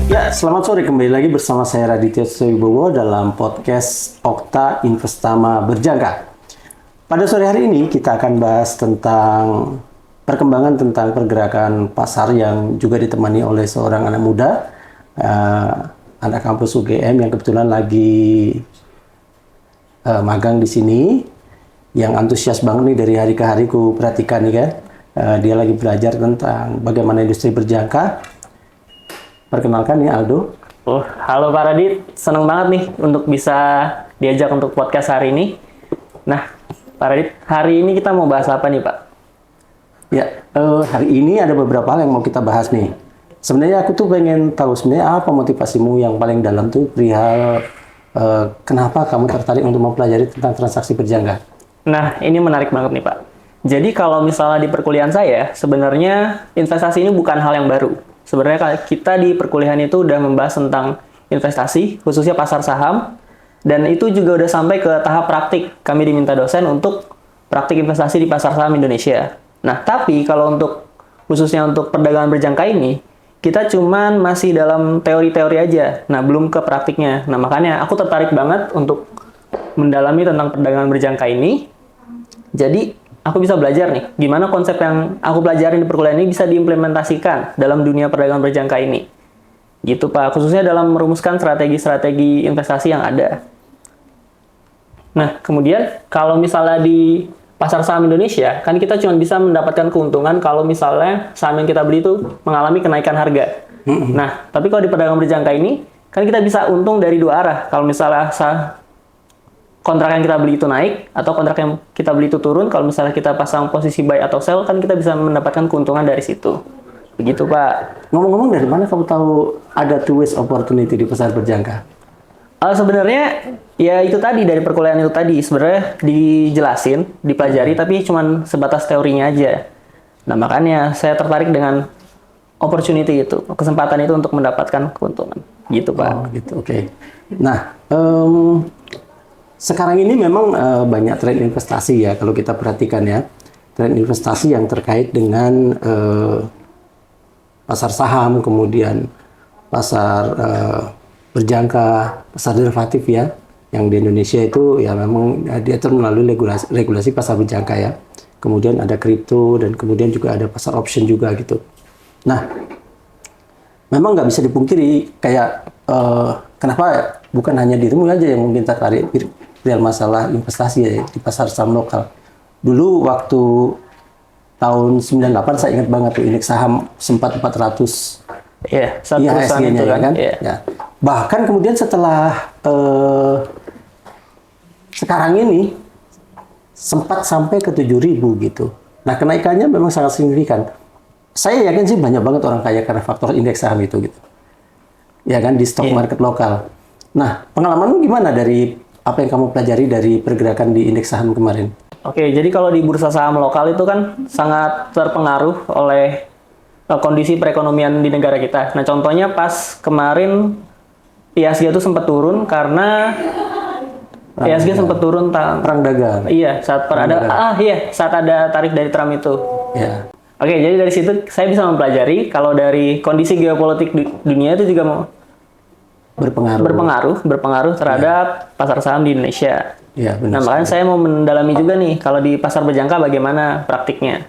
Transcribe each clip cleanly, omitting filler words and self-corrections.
Ya, selamat sore, kembali lagi bersama saya Raditya Wibowo dalam podcast Okta Investama Berjangka. Pada sore hari ini kita akan bahas tentang perkembangan tentang pergerakan pasar yang juga ditemani oleh seorang anak muda, anak kampus UGM yang kebetulan lagi magang di sini, yang antusias banget nih dari hari ke hari ku perhatikan nih kan. Dia lagi belajar tentang bagaimana industri berjangka. Perkenalkan nih Aldo. Oh, halo Pak Radit, seneng banget nih untuk bisa diajak untuk podcast hari ini. Nah, Pak Radit, hari ini kita mau bahas apa nih Pak? Ya, hari ini ada beberapa hal yang mau kita bahas nih. Sebenarnya aku tuh pengen tahu sebenarnya apa motivasimu yang paling dalam tuh perihal kenapa kamu tertarik untuk mempelajari tentang transaksi berjangka. Nah, ini menarik banget nih Pak. Jadi kalau misalnya di perkuliahan saya, sebenarnya investasi ini bukan hal yang baru. Sebenarnya kita di perkuliahan itu udah membahas tentang investasi, khususnya pasar saham, dan itu juga udah sampai ke tahap praktik. Kami diminta dosen untuk praktik investasi di pasar saham Indonesia. Nah, tapi kalau untuk khususnya untuk perdagangan berjangka ini, kita cuman masih dalam teori-teori aja. Nah, belum ke praktiknya. Nah, makanya aku tertarik banget untuk mendalami tentang perdagangan berjangka ini. Jadi, aku bisa belajar nih, gimana konsep yang aku pelajarin di perkuliahan ini bisa diimplementasikan dalam dunia perdagangan berjangka ini. Gitu Pak, khususnya dalam merumuskan strategi-strategi investasi yang ada. Nah, kemudian kalau misalnya di pasar saham Indonesia, kan kita cuma bisa mendapatkan keuntungan kalau misalnya saham yang kita beli itu mengalami kenaikan harga. Nah, tapi kalau di perdagangan berjangka ini, kan kita bisa untung dari dua arah. Kalau misalnya kontrak yang kita beli itu naik, atau kontrak yang kita beli itu turun, kalau misalnya kita pasang posisi buy atau sell, kan kita bisa mendapatkan keuntungan dari situ. Begitu, Pak. Ngomong-ngomong, dari mana kamu tahu ada two ways opportunity di pasar berjangka? Sebenarnya, ya itu tadi, dari perkuliahan itu tadi. Sebenarnya dijelasin, dipelajari, tapi cuma sebatas teorinya aja. Nah, makanya saya tertarik dengan opportunity itu, kesempatan itu untuk mendapatkan keuntungan. Gitu, Pak. Oh, gitu, oke. Nah, sekarang ini memang banyak tren investasi ya, kalau kita perhatikan ya. Tren investasi yang terkait dengan pasar saham, kemudian pasar berjangka, pasar derivatif ya. Yang di Indonesia itu ya memang diatur melalui regulasi pasar berjangka ya. Kemudian ada kripto dan kemudian juga ada pasar option juga gitu. Nah, memang nggak bisa dipungkiri kayak kenapa bukan hanya dirimu aja yang mungkin tertarik real masalah investasi ya, di pasar saham lokal. Dulu waktu tahun 98 saya ingat banget tuh indeks saham sempat 400. Iya, satu perusahaan itu kan. Iya. Ya. Bahkan kemudian setelah sekarang ini sempat sampai ke 7.000 gitu. Nah, kenaikannya memang sangat signifikan. Saya yakin sih banyak banget orang kaya karena faktor indeks saham itu gitu. Ya kan, di stock market lokal. Nah, pengalamanmu gimana dari apa yang kamu pelajari dari pergerakan di indeks saham kemarin? Oke, jadi kalau di bursa saham lokal itu kan sangat terpengaruh oleh kondisi perekonomian di negara kita. Nah, contohnya pas kemarin IHSG itu sempat turun karena IHSG sempat turun perang dagang. Iya, saat saat ada tarif dari Trump itu. Ya. Oke, jadi dari situ saya bisa mempelajari kalau dari kondisi geopolitik dunia itu juga berpengaruh terhadap pasar saham di Indonesia. Ya, benar. Nah, makanya saya mau mendalami juga nih kalau di pasar berjangka bagaimana praktiknya.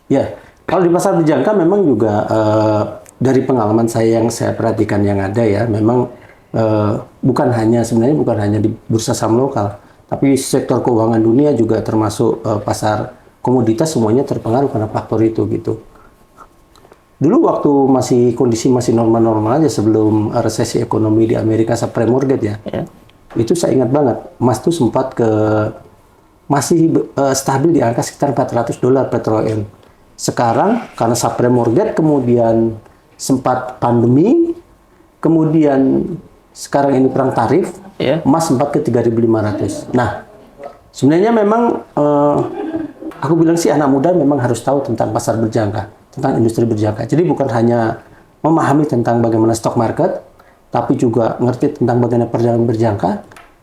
Ya, kalau di pasar berjangka memang juga dari pengalaman saya yang saya perhatikan yang ada ya, memang bukan hanya di bursa saham lokal, tapi sektor keuangan dunia juga termasuk pasar komoditas semuanya terpengaruh karena faktor itu gitu. Dulu waktu kondisi masih normal-normal aja sebelum resesi ekonomi di Amerika subprime mortgage ya. Itu saya ingat banget, emas tuh sempat masih stabil di angka sekitar $400 per troy. Sekarang karena subprime mortgage kemudian sempat pandemi, kemudian sekarang ini perang tarif, emas sempat ke 3.500. Nah, sebenarnya memang aku bilang sih anak muda memang harus tahu tentang pasar berjangka, tentang industri berjangka. Jadi bukan hanya memahami tentang bagaimana stock market, tapi juga ngerti tentang bagaimana perdagangan berjangka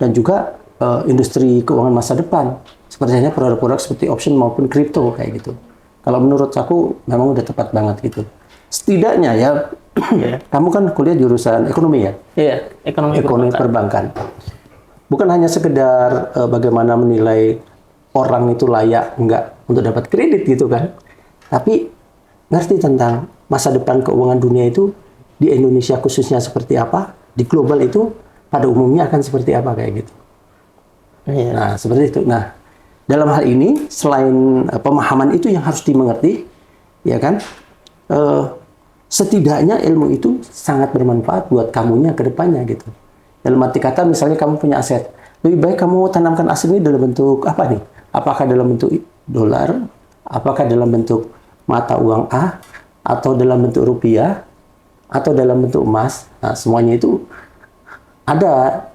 dan juga industri keuangan masa depan. Seperti hanya produk-produk seperti option maupun kripto kayak gitu. Kalau menurut aku memang udah tepat banget gitu. Setidaknya ya Iya. Kamu kan kuliah jurusan ekonomi ya? Iya, ekonomi Ekonomi perbankan. perbankan. Bukan hanya sekedar bagaimana menilai orang itu layak enggak untuk dapat kredit gitu kan. Tapi ngerti tentang masa depan keuangan dunia itu di Indonesia khususnya seperti apa, di global itu pada umumnya akan seperti apa kayak gitu. Iya. Nah, seperti itu. Nah, dalam hal ini selain pemahaman itu yang harus dimengerti, ya kan? Setidaknya ilmu itu sangat bermanfaat buat kamunya ke depannya gitu. Dalam arti kata misalnya kamu punya aset, lebih baik kamu tanamkan aset ini dalam bentuk apa nih? Apakah dalam bentuk dolar, apakah dalam bentuk mata uang A, atau dalam bentuk rupiah, atau dalam bentuk emas. Nah, semuanya itu ada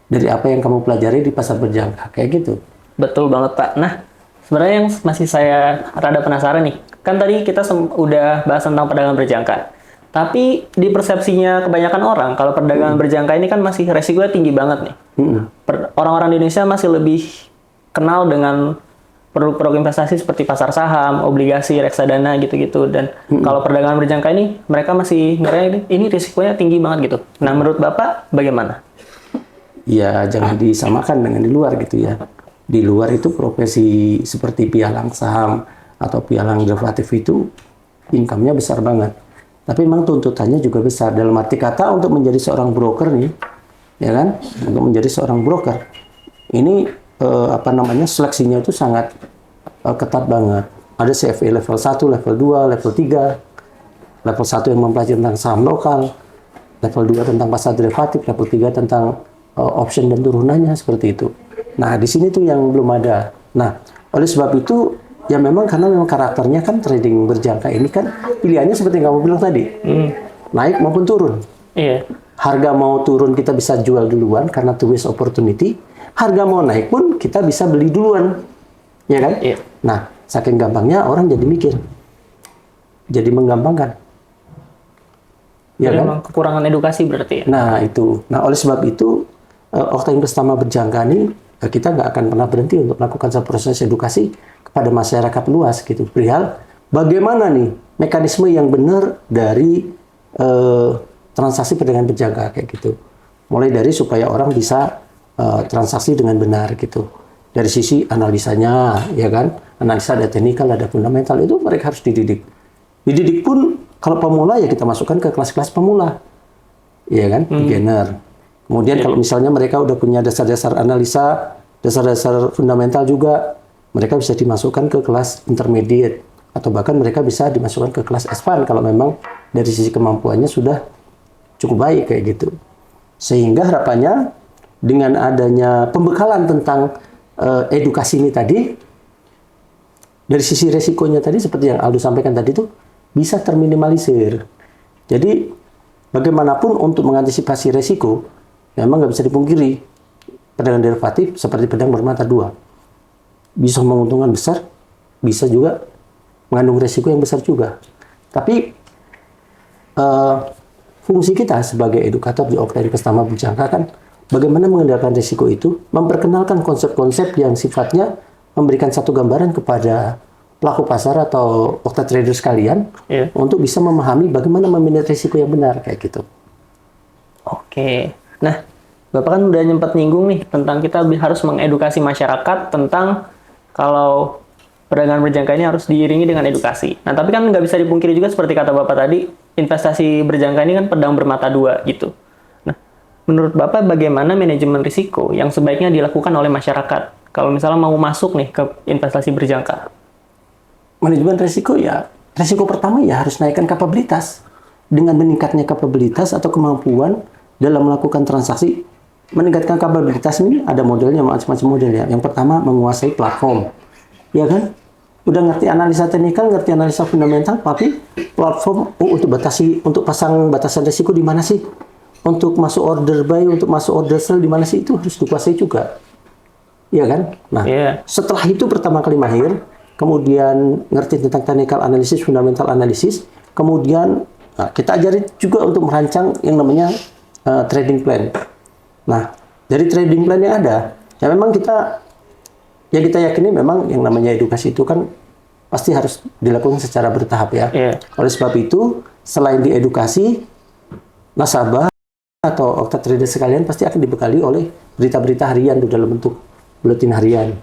dari apa yang kamu pelajari di pasar berjangka kayak gitu. Betul banget, Pak. Nah, sebenarnya yang masih saya rada penasaran nih, kan tadi kita udah bahas tentang perdagangan berjangka. Tapi di persepsinya kebanyakan orang, kalau perdagangan berjangka ini kan masih resikonya tinggi banget nih. Orang-orang di Indonesia masih lebih kenal dengan produk-produk investasi seperti pasar saham, obligasi, reksadana gitu-gitu. Dan kalau perdagangan berjangka ini, mereka masih ngira ini risikonya tinggi banget gitu. Nah, menurut Bapak bagaimana? Ya, jangan disamakan dengan di luar gitu ya. Di luar itu profesi seperti pialang saham atau pialang derivatif itu income-nya besar banget. Tapi memang tuntutannya juga besar. Dalam arti kata untuk menjadi seorang broker nih, ya kan? Untuk menjadi seorang broker, ini seleksinya itu sangat ketat banget. Ada CFA level 1, level 2, level 3. Level 1 yang mempelajari tentang saham lokal, level 2 tentang pasar derivatif, level 3 tentang option dan turunannya seperti itu. Nah, di sini tuh yang belum ada. Nah, oleh sebab itu ya memang karena memang karakternya kan trading berjangka ini kan pilihannya seperti yang kamu bilang tadi. Naik maupun turun. Iya. Harga mau turun kita bisa jual duluan karena to waste opportunity. Harga mau naik pun kita bisa beli duluan. Ya kan? Iya. Nah, saking gampangnya orang jadi mikir. Jadi menggampangkan. Ya Jadi kan? memang kekurangan edukasi berarti ya? Nah, itu. Nah, oleh sebab itu Okta Investama Berjangka ini kita nggak akan pernah berhenti untuk melakukan satu proses edukasi kepada masyarakat luas gitu. Perihal bagaimana nih mekanisme yang benar dari transaksi perdagangan berjangka kayak gitu. Mulai dari supaya orang bisa transaksi dengan benar gitu. Dari sisi analisanya, ya kan? Analisa ada teknikal, ada fundamental, itu mereka harus dididik. Dididik pun kalau pemula ya kita masukkan ke kelas-kelas pemula. Ya kan? Beginner. Kemudian kalau misalnya mereka udah punya dasar-dasar analisa, dasar-dasar fundamental juga, mereka bisa dimasukkan ke kelas intermediate. Atau bahkan mereka bisa dimasukkan ke kelas advance kalau memang dari sisi kemampuannya sudah cukup baik kayak gitu. Sehingga harapannya dengan adanya pembekalan tentang edukasi ini tadi, dari sisi resikonya tadi seperti yang Aldo sampaikan tadi itu bisa terminimalisir. Jadi bagaimanapun untuk mengantisipasi resiko, memang nggak bisa dipungkiri perdagangan derivatif seperti pedang bermata dua. Bisa menguntungkan besar, bisa juga mengandung resiko yang besar juga. Tapi fungsi kita sebagai edukator di Okta Investama Berjangka kan bagaimana mengendalikan risiko itu, memperkenalkan konsep-konsep yang sifatnya memberikan satu gambaran kepada pelaku pasar atau Okta trader sekalian untuk bisa memahami bagaimana memanage risiko yang benar kayak gitu. Oke. Nah, Bapak kan udah nyempat nyinggung nih tentang kita harus mengedukasi masyarakat tentang kalau perdagangan berjangka ini harus diiringi dengan edukasi. Nah, tapi kan nggak bisa dipungkiri juga seperti kata Bapak tadi, investasi berjangka ini kan pedang bermata dua gitu. Nah, menurut Bapak bagaimana manajemen risiko yang sebaiknya dilakukan oleh masyarakat kalau misalnya mau masuk nih ke investasi berjangka? Manajemen risiko ya, risiko pertama ya harus naikkan kapabilitas. Dengan meningkatnya kapabilitas atau kemampuan dalam melakukan transaksi, meningkatkan kapabilitas ini ada modelnya, macam-macam model ya. Yang pertama menguasai platform, ya kan? Udah ngerti analisa teknikal, ngerti analisa fundamental, tapi platform untuk pasang batasan risiko di mana sih? Untuk masuk order buy, untuk masuk order sell di mana sih? Itu harus dikuasai juga, ya kan? Nah, setelah itu pertama kali mahir, kemudian ngerti tentang technical analysis, fundamental analysis, kemudian kita ajari juga untuk merancang yang namanya trading plan. Nah, dari trading plan yang ada, ya memang kita yakini memang yang namanya edukasi itu kan pasti harus dilakukan secara bertahap ya. Oleh sebab itu, selain diedukasi, nasabah atau okta trader sekalian pasti akan dibekali oleh berita-berita harian dalam bentuk buletin harian.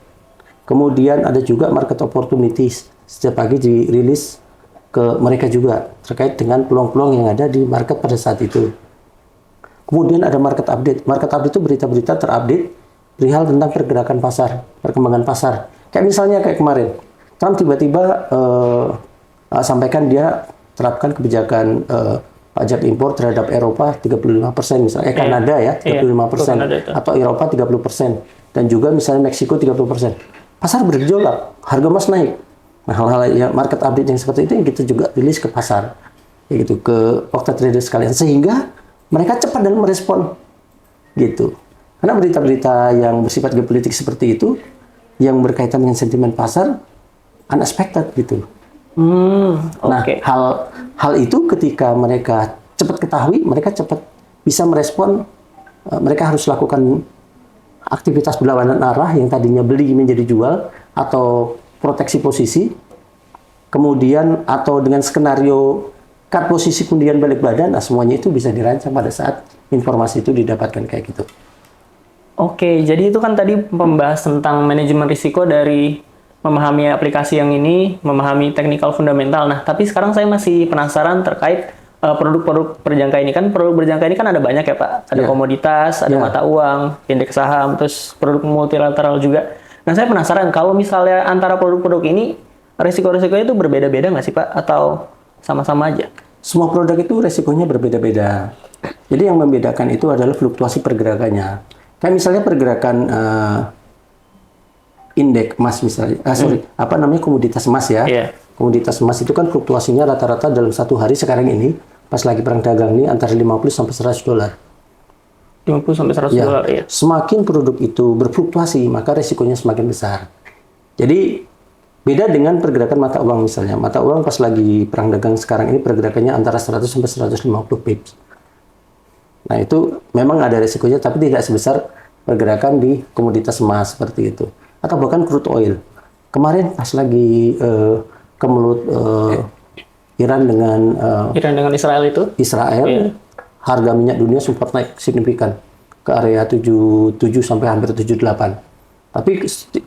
Kemudian ada juga market opportunities. Setiap pagi dirilis ke mereka juga terkait dengan peluang-peluang yang ada di market pada saat itu. Kemudian ada market update. Market update itu berita-berita terupdate perihal tentang pergerakan pasar, perkembangan pasar. Kayak misalnya kayak kemarin, Trump tiba-tiba sampaikan dia terapkan kebijakan pajak impor terhadap Eropa 35% misalnya, Kanada ya 35%, atau Eropa 30%, dan juga misalnya Meksiko 30%. Pasar bergejolak, harga emas naik. Nah, hal-hal yang market update yang seperti itu yang kita juga rilis ke pasar, ya gitu, ke okta trader sekalian, sehingga mereka cepat dalam merespon, gitu. Karena berita-berita yang bersifat geopolitik seperti itu, yang berkaitan dengan sentimen pasar, unexpected gitu. Nah, hal itu ketika mereka cepat ketahui, mereka cepat bisa merespon. Mereka harus lakukan aktivitas berlawanan arah yang tadinya beli menjadi jual atau proteksi posisi, kemudian atau dengan skenario cut posisi kemudian balik badan. Nah, semuanya itu bisa dirancang pada saat informasi itu didapatkan kayak gitu. Oke, jadi itu kan tadi membahas tentang manajemen risiko dari memahami aplikasi yang ini, memahami technical fundamental. Nah, tapi sekarang saya masih penasaran terkait produk-produk berjangka ini. Kan produk berjangka ini kan ada banyak ya, Pak. Ada komoditas, ada mata uang, indeks saham, terus produk multilateral juga. Nah, saya penasaran kalau misalnya antara produk-produk ini, risiko-risikonya itu berbeda-beda nggak sih, Pak? Atau sama-sama aja? Semua produk itu risikonya berbeda-beda. Jadi yang membedakan itu adalah fluktuasi pergerakannya. Kayak misalnya pergerakan indeks emas misalnya, komoditas emas ya. Komoditas emas itu kan fluktuasinya rata-rata dalam satu hari sekarang ini, pas lagi perang dagang ini antara 50 sampai 100 dolar. 50 sampai 100 dolar, ya. Semakin produk itu berfluktuasi, maka resikonya semakin besar. Jadi beda dengan pergerakan mata uang misalnya. Mata uang pas lagi perang dagang sekarang ini pergerakannya antara 100 sampai 150 pips. Nah, itu memang ada resikonya, tapi tidak sebesar pergerakan di komoditas emas seperti itu. Atau bahkan crude oil. Kemarin pas lagi kemelut Iran dengan Israel itu? Israel, harga minyak dunia sempat naik signifikan ke area 77 sampai hampir 78. Tapi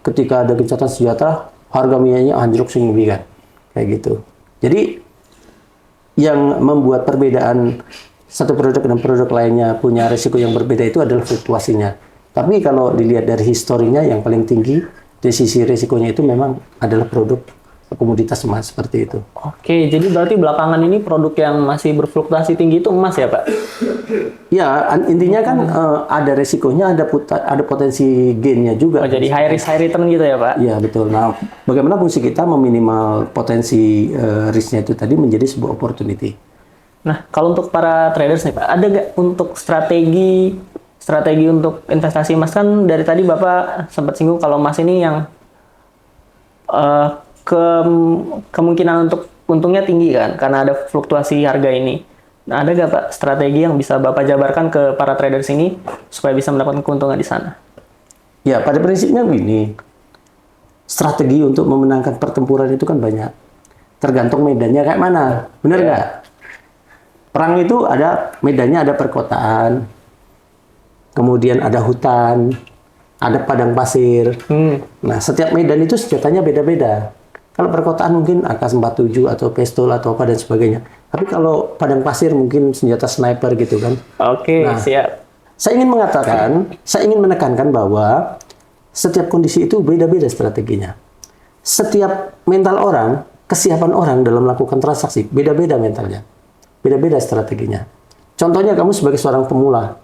ketika ada gencatan senjata, harga minyaknya anjlok signifikan. Kayak gitu. Jadi yang membuat perbedaan satu produk dan produk lainnya punya risiko yang berbeda itu adalah fluktuasinya. Tapi kalau dilihat dari historinya, yang paling tinggi dari sisi risikonya itu memang adalah produk komoditas emas seperti itu. Oke, jadi berarti belakangan ini produk yang masih berfluktuasi tinggi itu emas ya, Pak? Ya, intinya kan ada risikonya, ada potensi gain-nya juga. Oh, jadi high risk high return gitu ya, Pak? Iya, betul. Nah, bagaimana fungsi kita meminimal potensi risk-nya itu tadi menjadi sebuah opportunity. Nah, kalau untuk para traders nih, Pak, ada nggak untuk strategi untuk investasi emas? Kan dari tadi Bapak sempat singgung kalau emas ini yang kemungkinan untuk untungnya tinggi kan, karena ada fluktuasi harga ini. Nah, ada nggak Pak strategi yang bisa Bapak jabarkan ke para traders ini supaya bisa mendapatkan keuntungan di sana? Ya, pada prinsipnya begini, strategi untuk memenangkan pertempuran itu kan banyak. Tergantung medannya kayak mana, benar nggak? Perang itu ada medannya, ada perkotaan, kemudian ada hutan, ada padang pasir. Nah, setiap medan itu senjatanya beda-beda. Kalau perkotaan mungkin AK-47 atau pistol atau apa dan sebagainya. Tapi kalau padang pasir mungkin senjata sniper gitu kan. Oke, siap. Saya ingin menekankan bahwa setiap kondisi itu beda-beda strateginya. Setiap mental orang, kesiapan orang dalam melakukan transaksi, beda-beda mentalnya. Beda-beda strateginya. Contohnya kamu sebagai seorang pemula.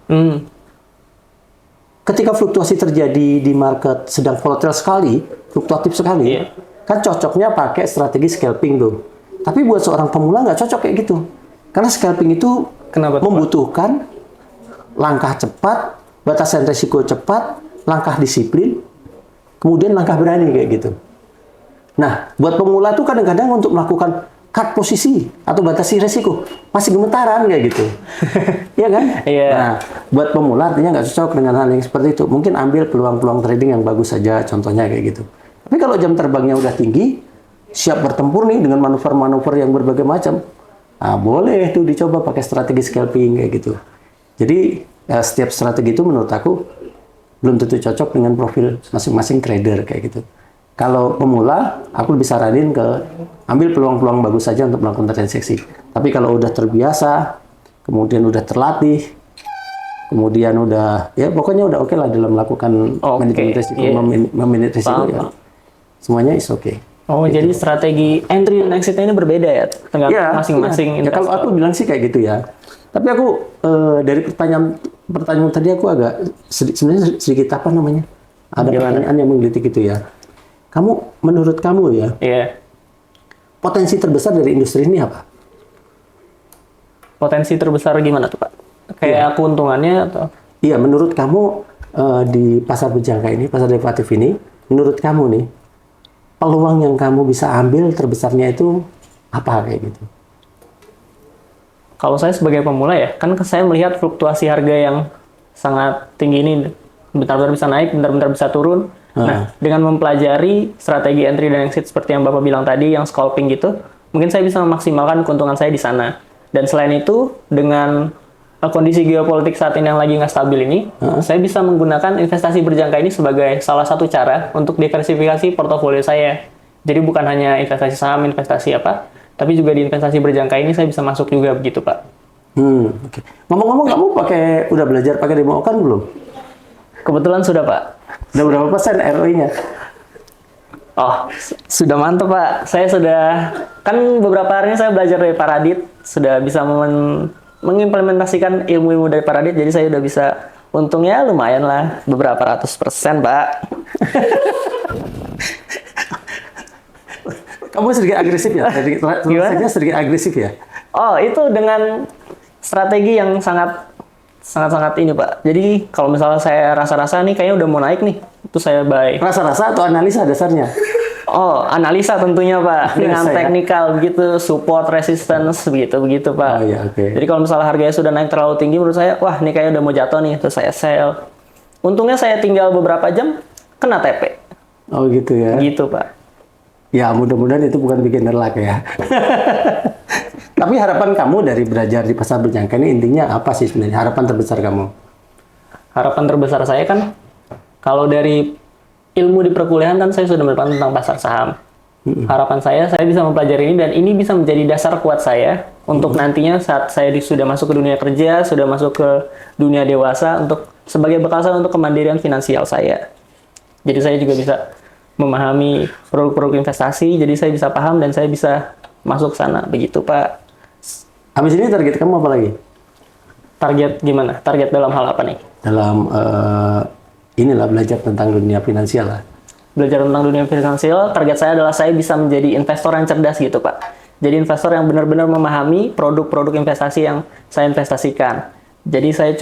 Ketika fluktuasi terjadi di market sedang volatile sekali, fluktuatif sekali, kan cocoknya pakai strategi scalping tuh. Tapi buat seorang pemula nggak cocok kayak gitu. Karena scalping itu membutuhkan langkah cepat, batasan resiko cepat, langkah disiplin, kemudian langkah berani kayak gitu. Nah, buat pemula tuh kadang-kadang untuk melakukan cut posisi atau batasi resiko masih gemetaran kayak gitu. Iya kan? Nah, buat pemula artinya nggak cocok dengan hal yang seperti itu. Mungkin ambil peluang-peluang trading yang bagus saja, contohnya kayak gitu. Tapi kalau jam terbangnya udah tinggi, siap bertempur nih dengan manuver-manuver yang berbagai macam, Boleh tuh dicoba pakai strategi scalping kayak gitu. Jadi setiap strategi itu menurut aku belum tentu cocok dengan profil masing-masing trader kayak gitu. Kalau pemula, aku lebih saranin ambil peluang-peluang bagus saja untuk melakukan transaksi. Tapi kalau udah terbiasa, kemudian udah terlatih, kemudian udah ya pokoknya udah oke lah dalam melakukan manajemen risiko, memanage risiko ya. Semuanya is oke. Oh, gitu. Jadi strategi entry dan exit-nya ini berbeda ya, tergantung masing-masing investor. Ya, kalau aku bilang sih kayak gitu ya. Tapi aku dari pertanyaan tadi aku agak sebenarnya sedikit apa namanya? Ada pertanyaan yang menggelitik gitu ya. Menurut kamu ya, potensi terbesar dari industri ini apa? Potensi terbesar gimana tuh Pak? Kayak keuntungannya atau? Iya, menurut kamu di pasar berjangka ini, pasar derivatif ini, menurut kamu nih, peluang yang kamu bisa ambil terbesarnya itu apa kayak gitu? Kalau saya sebagai pemula ya, kan saya melihat fluktuasi harga yang sangat tinggi ini, bentar-bentar bisa naik, bentar-bentar bisa turun. Nah, dengan mempelajari strategi entry dan exit seperti yang Bapak bilang tadi, yang scalping gitu, mungkin saya bisa memaksimalkan keuntungan saya di sana. Dan selain itu, dengan kondisi geopolitik saat ini yang lagi nggak stabil ini, saya bisa menggunakan investasi berjangka ini sebagai salah satu cara untuk diversifikasi portofolio saya. Jadi bukan hanya investasi saham, investasi apa, tapi juga di investasi berjangka ini saya bisa masuk juga begitu, Pak. Okay. Ngomong-ngomong, kamu udah belajar pakai demo kan belum? Kebetulan sudah, Pak. Udah berapa persen ROI-nya? Oh, sudah mantap, Pak. Saya sudah, kan beberapa hari ini saya belajar dari Paradit, sudah bisa mengimplementasikan ilmu-ilmu dari Paradit, jadi saya udah bisa, untungnya lumayan lah, beberapa ratus%, Pak. Kamu sedikit agresif ya? Sedikit agresif ya? Oh, itu dengan strategi yang sangat ini, Pak. Jadi kalau misalnya saya rasa-rasa nih kayaknya udah mau naik nih, itu saya buy. Rasa-rasa atau analisa dasarnya? Oh, analisa tentunya, Pak. Dengan teknikal begitu, support, resistance begitu Pak. Oh, iya, okay. Jadi kalau misalnya harganya sudah naik terlalu tinggi menurut saya, wah ini kayaknya udah mau jatuh nih, terus saya sell. Untungnya saya tinggal beberapa jam kena TP. Oh gitu ya. Gitu, Pak. Ya, mudah-mudahan itu bukan bikin nerlak ya. Tapi harapan kamu dari belajar di pasar berjangka ini intinya apa sih sebenarnya? Harapan terbesar kamu? Harapan terbesar saya kan, kalau dari ilmu di perkuliahan kan saya sudah mendapatkan tentang pasar saham. Harapan saya bisa mempelajari ini dan ini bisa menjadi dasar kuat saya untuk nantinya saat saya sudah masuk ke dunia kerja, sudah masuk ke dunia dewasa, untuk sebagai bekal saya untuk kemandirian finansial saya. Jadi saya juga bisa memahami produk-produk investasi, jadi saya bisa paham dan saya bisa masuk sana, begitu Pak. Habis ini target kamu apa lagi? Target gimana? Target dalam hal apa nih? Dalam inilah belajar tentang dunia finansial lah. Belajar tentang dunia finansial, target saya adalah saya bisa menjadi investor yang cerdas gitu Pak. Jadi investor yang benar-benar memahami produk-produk investasi yang saya investasikan. Jadi saya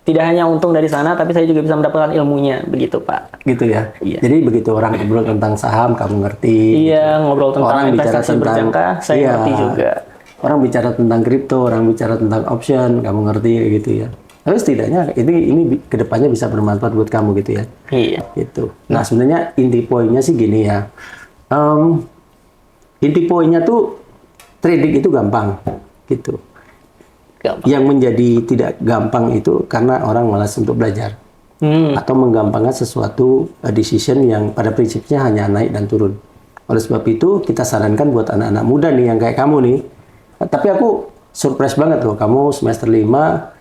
tidak hanya untung dari sana, tapi saya juga bisa mendapatkan ilmunya, begitu Pak. Gitu ya? Iya. Jadi begitu orang ngobrol tentang saham, kamu ngerti. Iya, ngobrol tentang orang investasi berjangka, saya ngerti juga. Orang bicara tentang kripto, orang bicara tentang option, kamu ngerti gitu ya. Tapi setidaknya ini kedepannya bisa bermanfaat buat kamu gitu ya. Iya. Gitu. Nah sebenarnya inti poinnya sih gini ya. Inti poinnya tuh trading itu gampang gitu. Gampang. Yang menjadi tidak gampang itu karena orang malas untuk belajar atau menggampangkan sesuatu decision yang pada prinsipnya hanya naik dan turun. Oleh sebab itu kita sarankan buat anak-anak muda nih yang kayak kamu nih. Tapi aku surprise banget loh, kamu semester 5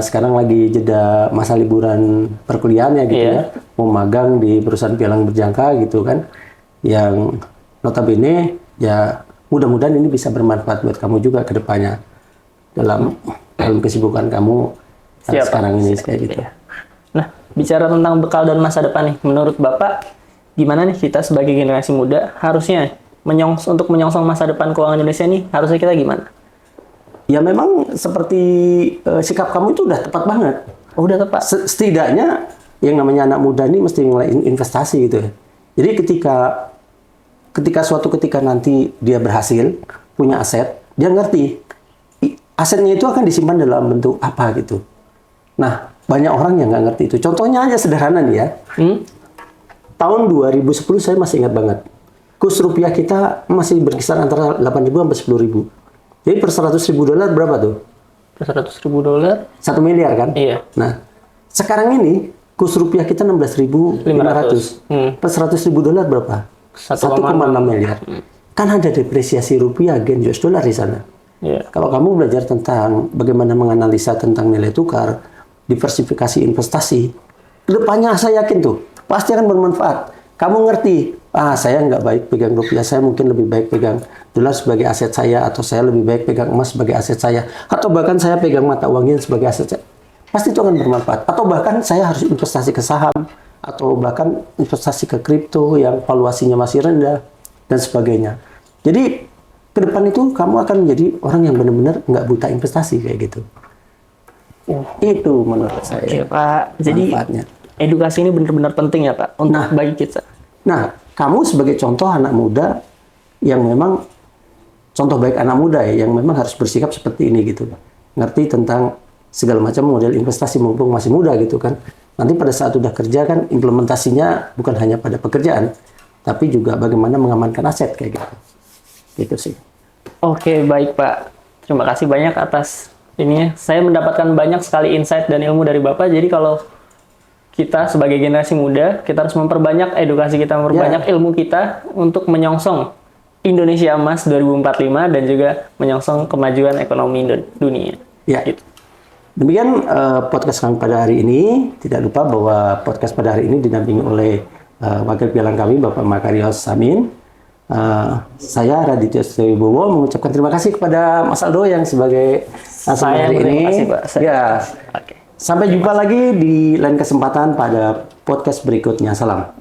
sekarang lagi jeda masa liburan perkuliahannya gitu ya, mau magang di perusahaan pialang berjangka gitu kan, yang notabene ya mudah-mudahan ini bisa bermanfaat buat kamu juga ke depannya dalam kesibukan kamu sekarang ini kayak gitu. Nah, bicara tentang bekal dan masa depan nih, menurut Bapak gimana nih kita sebagai generasi muda harusnya untuk menyongsong masa depan keuangan Indonesia nih, harusnya kita gimana? Ya memang seperti sikap kamu itu udah tepat banget. Oh, udah tepat. Setidaknya yang namanya anak muda ini mesti mulai investasi gitu ya. Jadi ketika suatu ketika nanti dia berhasil punya aset, dia ngerti asetnya itu akan disimpan dalam bentuk apa gitu. Nah, banyak orang yang nggak ngerti itu. Contohnya aja sederhana nih ya. Tahun 2010 saya masih ingat banget. Kurs rupiah kita masih berkisar antara 8.000 sampai 10.000. Jadi per 100.000 dolar berapa tuh? Per 100.000 dolar. 1 miliar kan? Iya. Nah, sekarang ini kurs rupiah kita 16.500. Per 100.000 dolar berapa? 1,6 miliar. Kan ada depresiasi rupiah, gen US dollar di sana. Iya. Kalau kamu belajar tentang bagaimana menganalisa tentang nilai tukar, diversifikasi investasi, kedepannya saya yakin tuh pasti akan bermanfaat. Kamu ngerti, saya nggak baik pegang rupiah, saya mungkin lebih baik pegang dolar sebagai aset saya, atau saya lebih baik pegang emas sebagai aset saya, atau bahkan saya pegang mata uang yen sebagai aset saya. Pasti itu akan bermanfaat. Atau bahkan saya harus investasi ke saham, atau bahkan investasi ke kripto yang valuasinya masih rendah, dan sebagainya. Jadi, ke depan itu kamu akan menjadi orang yang benar-benar nggak buta investasi kayak gitu. Itu menurut saya. Oke, Pak. Jadi, manfaatnya. edukasi ini benar-benar penting ya, Pak, untuk bagi kita. Nah, kamu sebagai contoh anak muda yang memang contoh baik anak muda ya, yang memang harus bersikap seperti ini gitu. Ngerti tentang segala macam model investasi mumpung masih muda gitu kan. Nanti pada saat udah kerja kan implementasinya bukan hanya pada pekerjaan, tapi juga bagaimana mengamankan aset kayak gitu. Gitu sih. Oke, baik Pak. Terima kasih banyak atas ininya. Saya mendapatkan banyak sekali insight dan ilmu dari Bapak. Jadi kalau kita sebagai generasi muda, kita harus memperbanyak edukasi kita, memperbanyak ilmu kita untuk menyongsong Indonesia Emas 2045 dan juga menyongsong kemajuan ekonomi dunia. Ya. Gitu. Demikian podcast kami pada hari ini. Tidak lupa bahwa podcast pada hari ini didampingi oleh wakil pialang kami, Bapak Makarios Samin. Saya Raditya Wibowo mengucapkan terima kasih kepada Mas Aldo yang sebagai Saya hari ini. terima kasih, Pak. Ya. Oke. Sampai jumpa lagi di lain kesempatan pada podcast berikutnya. Salam.